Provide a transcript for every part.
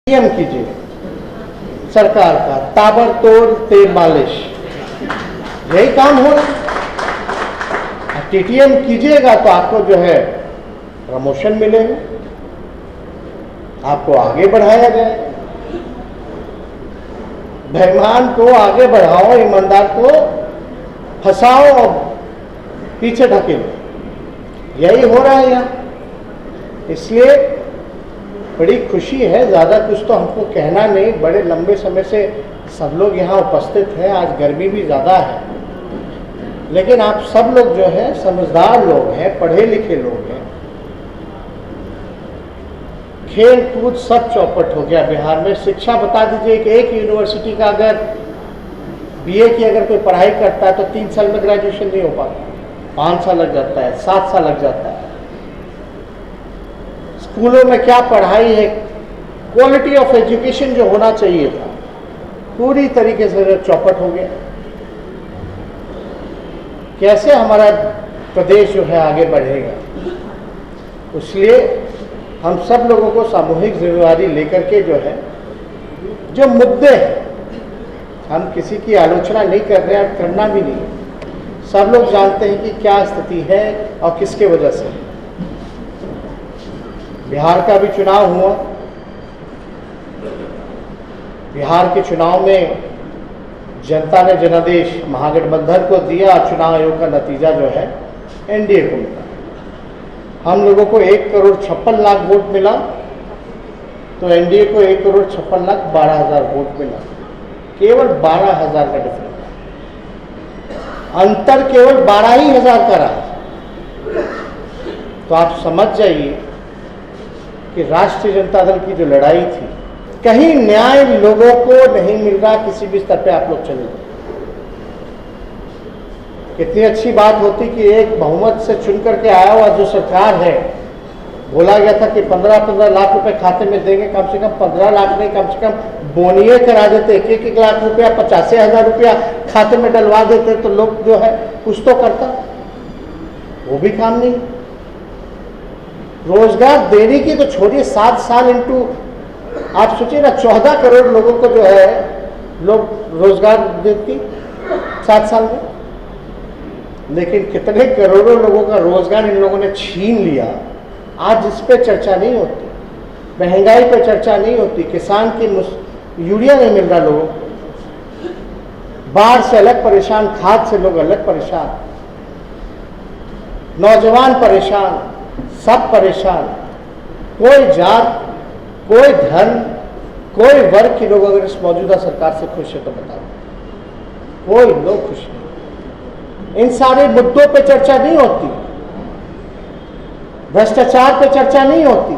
TTM कीजिए सरकार का, ताबड़तोड़ तेल मालिश, यही काम हो रहा है। टीटीएम कीजिएगा तो आपको जो है प्रमोशन मिलेगा, आपको आगे बढ़ाया जाएगा। बेईमान को आगे बढ़ाओ, ईमानदार को फंसाओ और पीछे ढकेलो, यही हो रहा है यहाँ। इसलिए बड़ी खुशी है, ज़्यादा कुछ तो हमको कहना नहीं, बड़े लंबे समय से सब लोग यहाँ उपस्थित हैं। आज गर्मी भी ज़्यादा है, लेकिन आप सब लोग जो है समझदार लोग हैं, पढ़े लिखे लोग हैं। खेल कूद सब चौपट हो गया बिहार में। शिक्षा बता दीजिए कि एक यूनिवर्सिटी का अगर बीए की अगर कोई पढ़ाई करता है तो 3 साल में ग्रेजुएशन नहीं हो पाता, 5 साल लग जाता है, 7 साल लग जाता है। स्कूलों में क्या पढ़ाई है, क्वालिटी ऑफ एजुकेशन जो होना चाहिए था पूरी तरीके से चौपट हो गया। कैसे हमारा प्रदेश जो है आगे बढ़ेगा? इसलिए हम सब लोगों को सामूहिक जिम्मेवारी लेकर के जो है, जो मुद्दे हैं, हम किसी की आलोचना नहीं कर रहे हैं, करना भी नहीं। सब लोग जानते हैं कि क्या स्थिति है और किसके वजह से। बिहार का भी चुनाव हुआ, बिहार के चुनाव में जनता ने जनादेश महागठबंधन को दिया। चुनाव आयोग का नतीजा जो है एनडीए को मिला। हम लोगों को 1,56,00,000 वोट मिला, तो एनडीए को 1,56,12,000 वोट मिला। केवल 12,000 का डिफरेंस, अंतर केवल 12,000 का रहा। तो आप समझ जाइए कि राष्ट्रीय जनता दल की जो लड़ाई थी, कहीं न्याय लोगों को नहीं मिल रहा। किसी भी स्तर पे आप लोग चले जाए, कितनी अच्छी बात होती कि एक बहुमत से चुन करके आया हुआ जो सरकार है, बोला गया था कि 15-15 लाख रुपए खाते में देंगे, कम से कम 15 लाख नहीं, कम से कम बोनिये करा देते, 1-1 लाख रुपया, 85,000 रुपया खाते में डलवा देते तो लोग जो है कुछ तो करता। वो भी काम नहीं। रोजगार देने की तो छोड़िए, 7 साल इंटू आप सोचिए ना, 14 करोड़ लोगों को जो है लोग रोजगार देती 7 साल में। लेकिन कितने करोड़ों लोगों का रोजगार इन लोगों ने छीन लिया। आज इस पे चर्चा नहीं होती, महंगाई पे चर्चा नहीं होती, किसान की यूरिया नहीं मिल रहा लोगों को, बाढ़ से अलग परेशान, खाद से लोग अलग परेशान, नौजवान परेशान, सब परेशान। कोई जात, कोई धर्म, कोई वर्ग के लोग अगर इस मौजूदा सरकार से खुश है तो बताओ, कोई लोग खुश नहीं। इन सारे मुद्दों पे चर्चा नहीं होती, भ्रष्टाचार पे चर्चा नहीं होती।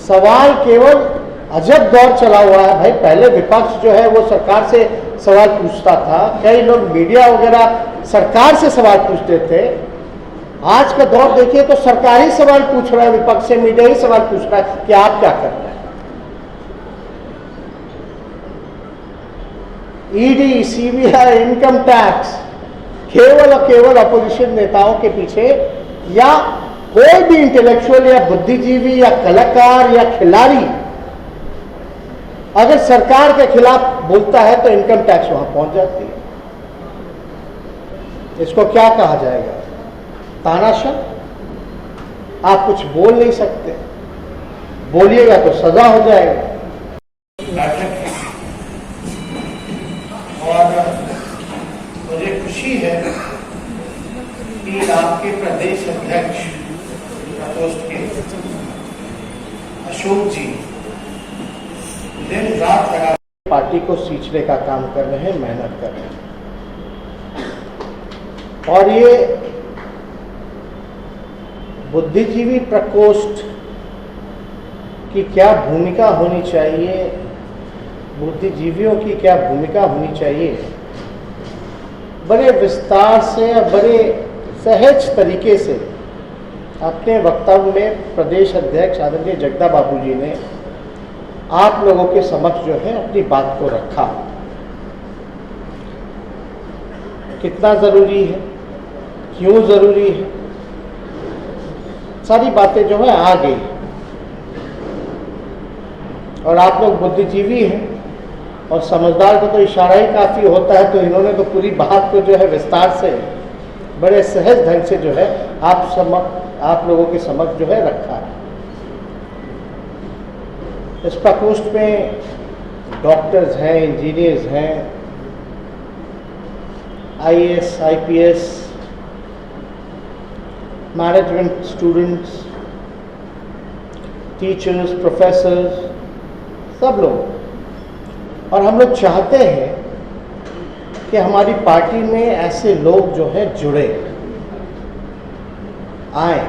सवाल केवल अजब दौर चला हुआ है भाई। पहले विपक्ष जो है वो सरकार से सवाल पूछता था, कई लोग मीडिया वगैरह सरकार से सवाल पूछते थे। आज का दौर देखिए तो सरकार ही सवाल पूछ रहा है, विपक्ष से मीडिया ही सवाल पूछ रहा है कि आप क्या कर रहे हैं। ईडी, सीबीआई, इनकम टैक्स, केवल और केवल अपोजिशन नेताओं के पीछे, या कोई भी इंटेलेक्चुअल या बुद्धिजीवी या कलाकार या खिलाड़ी अगर सरकार के खिलाफ बोलता है तो इनकम टैक्स वहां पहुंच जाती है। इसको क्या कहा जाएगा? तानाशाह। आप कुछ बोल नहीं सकते, बोलिएगा तो सजा हो जाएगा। और मुझे खुशी है कि आपके प्रदेश अध्यक्ष प्रकोष्ठ के अशोक जी दिन रात लगा पार्टी को सींचने का काम कर रहे हैं, मेहनत कर रहे हैं। और ये बुद्धिजीवी प्रकोष्ठ की क्या भूमिका होनी चाहिए, बुद्धिजीवियों की क्या भूमिका होनी चाहिए, बड़े विस्तार से और बड़े सहज तरीके से अपने वक्तव्य में प्रदेश अध्यक्ष आदरणीय जगदा बाबू जी ने आप लोगों के समक्ष जो है अपनी बात को रखा। कितना ज़रूरी है, क्यों ज़रूरी है, सारी बातें जो है आ गई। और आप लोग बुद्धिजीवी हैं और समझदार को तो इशारा ही काफ़ी होता है, तो इन्होंने तो पूरी बात को जो है विस्तार से बड़े सहज ढंग से जो है आप लोगों के समक्ष जो है रखा है। इस प्रकोष्ठ में डॉक्टर्स हैं, इंजीनियर्स हैं, IAS, IPS, management students, teachers, professors, सब लोग। और हम लोग चाहते हैं कि हमारी पार्टी में ऐसे लोग जो है जुड़े आए।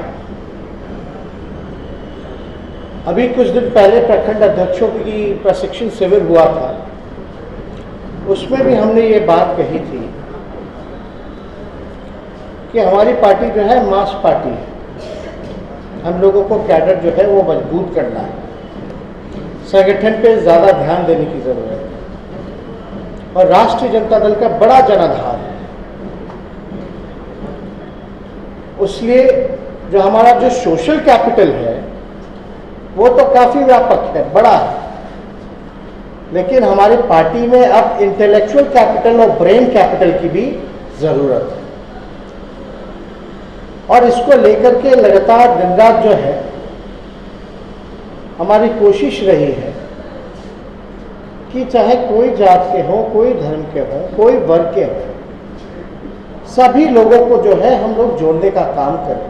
अभी कुछ दिन पहले प्रखंड अध्यक्षों की प्रशिक्षण शिविर हुआ था, उसमें भी हमने ये बात कही थी कि हमारी पार्टी जो है मास पार्टी है। हम लोगों को कैडर जो है वो मजबूत करना है, संगठन पे ज़्यादा ध्यान देने की ज़रूरत है। और राष्ट्रीय जनता दल का बड़ा जनाधार है, इसलिए जो हमारा जो सोशल कैपिटल है वो तो काफ़ी व्यापक है, बड़ा है, लेकिन हमारी पार्टी में अब इंटेलेक्चुअल कैपिटल और ब्रेन कैपिटल की भी ज़रूरत है। और इसको लेकर के लगातार दिन रात जो है हमारी कोशिश रही है कि चाहे कोई जात के हों, कोई धर्म के हों, कोई वर्ग के हों, सभी लोगों को जो है हम लोग जोड़ने का काम करें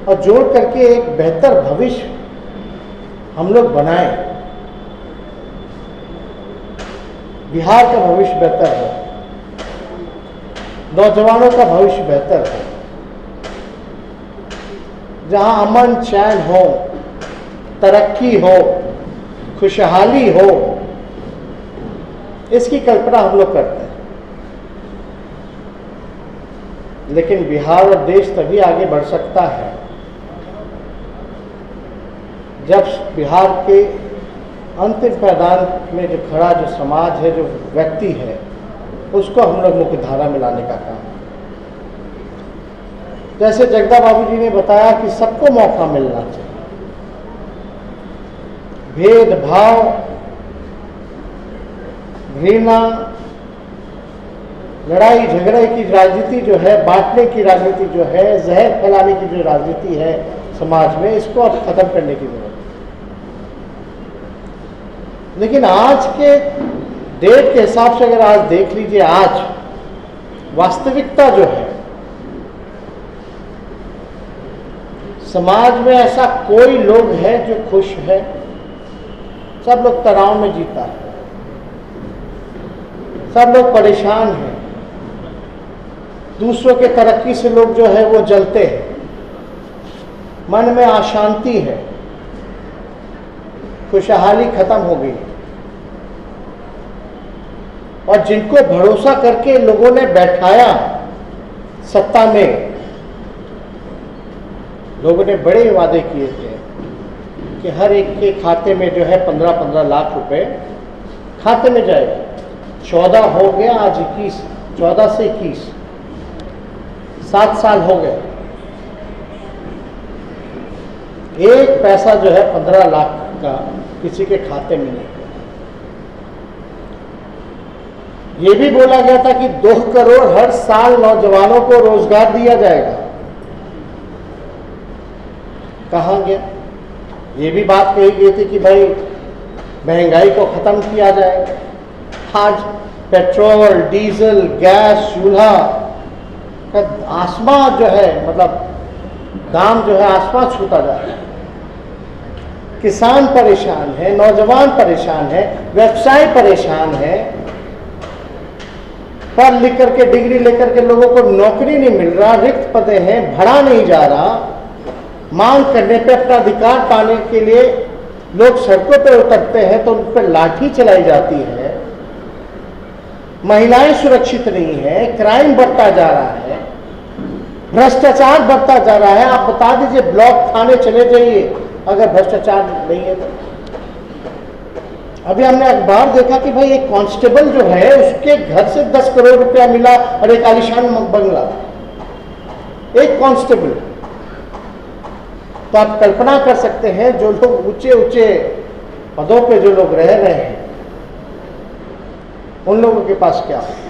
और जोड़ करके एक बेहतर भविष्य हम लोग बनाएं। बिहार का भविष्य बेहतर हो, नौजवानों का भविष्य बेहतर हो, जहां अमन चैन हो, तरक्की हो, खुशहाली हो, इसकी कल्पना हम लोग करते हैं। लेकिन बिहार और देश तभी आगे बढ़ सकता है जब बिहार के अंतिम पायदान में जो खड़ा जो समाज है, जो व्यक्ति है, उसको हम लोग मुख्य धारा में लाने का काम। जैसे जगदा बाबू जी ने बताया कि सबको मौका मिलना चाहिए। भेदभाव, घृणा, लड़ाई झगड़े की राजनीति जो है, बांटने की राजनीति जो है, जहर फैलाने की जो राजनीति है समाज में, इसको अब खत्म करने की जरूरत है। लेकिन आज के डेट के हिसाब से अगर आज देख लीजिए, आज वास्तविकता जो है, समाज में ऐसा कोई लोग है जो खुश है, सब लोग तनाव में जीता है, सब लोग परेशान हैं, दूसरों के तरक्की से लोग जो है वो जलते हैं, मन में अशांति है, खुशहाली खत्म हो गई। और जिनको भरोसा करके लोगों ने बैठाया सत्ता में, लोगों ने बड़े वादे किए थे कि हर एक के खाते में जो है 15-15 लाख रुपए खाते में जाएगा। 14 हो गया, आज 21, 14 से 21, 7 साल हो गए, एक पैसा जो है 15 लाख का किसी के खाते में नहीं। ये भी बोला गया था कि 2 करोड़ हर साल नौजवानों को रोजगार दिया जाएगा। कहाँ गया? ये भी बात कही गई थी कि भाई महंगाई को खत्म किया जाएगा। आज पेट्रोल, डीजल, गैस, चूल्हा का आसमान जो है, मतलब दाम जो है आसमान छूता जा रहा है। किसान परेशान है, नौजवान परेशान है, व्यवसाय परेशान है, पढ़ लिख करके डिग्री लेकर के लोगों को नौकरी नहीं मिल रहा, रिक्त पदे हैं, भरा नहीं जा रहा, मांग करने पे अपना अधिकार पाने के लिए लोग सड़कों पर उतरते हैं तो उन पर लाठी चलाई जाती है, महिलाएं सुरक्षित नहीं है, क्राइम बढ़ता जा रहा है, भ्रष्टाचार बढ़ता जा रहा है। आप बता दीजिए, ब्लॉक थाने चले जाइए, अगर भ्रष्टाचार नहीं है तो। अभी हमने अखबार देखा कि भाई एक कांस्टेबल जो है उसके घर से 10 करोड़ रुपया मिला और एक आलिशान बंगला, एक कांस्टेबल। तो आप कल्पना कर सकते हैं जो लोग ऊंचे ऊंचे पदों पे जो लोग रह रहे हैं उन लोगों के पास क्या हो?